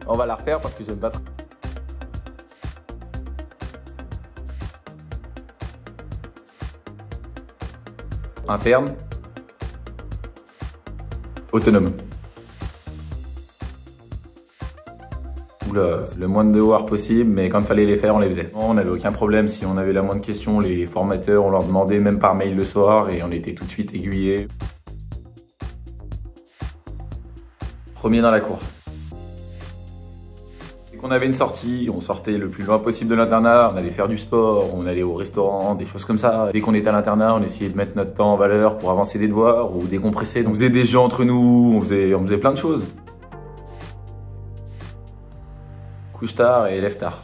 On va la refaire parce que j'aime pas trop. Interne. Autonome. Oula, c'est le moins de devoirs possible, mais quand il fallait les faire, on les faisait. On n'avait aucun problème, si on avait la moindre question, les formateurs, on leur demandait même par mail le soir et on était tout de suite aiguillés. Premier dans la cour. Dès qu'on avait une sortie, on sortait le plus loin possible de l'internat, on allait faire du sport, on allait au restaurant, des choses comme ça. Dès qu'on était à l'internat, on essayait de mettre notre temps en valeur pour avancer des devoirs ou décompresser. On faisait des jeux entre nous, on faisait plein de choses. Couche tard et lève tard.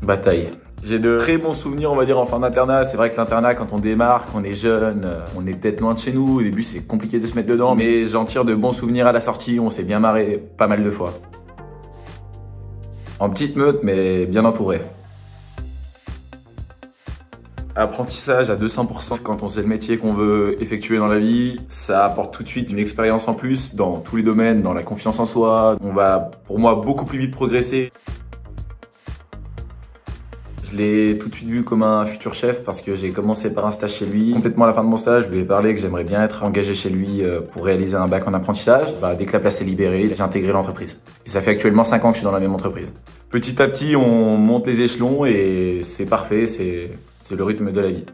Bataille. J'ai de très bons souvenirs, on va dire, en fin d'internat. C'est vrai que l'internat, quand on démarre, quand on est jeune, on est peut-être loin de chez nous. Au début, c'est compliqué de se mettre dedans, mais j'en tire de bons souvenirs à la sortie. On s'est bien marré pas mal de fois. En petite meute, mais bien entouré. Apprentissage à 200%. Quand on sait le métier qu'on veut effectuer dans la vie, ça apporte tout de suite une expérience en plus dans tous les domaines, dans la confiance en soi. On va, pour moi, beaucoup plus vite progresser. Je l'ai tout de suite vu comme un futur chef parce que j'ai commencé par un stage chez lui. Complètement à la fin de mon stage, je lui ai parlé que j'aimerais bien être engagé chez lui pour réaliser un bac en apprentissage. Dès que la place est libérée, j'ai intégré l'entreprise. Et ça fait actuellement 5 ans que je suis dans la même entreprise. Petit à petit, on monte les échelons et c'est parfait, c'est le rythme de la vie.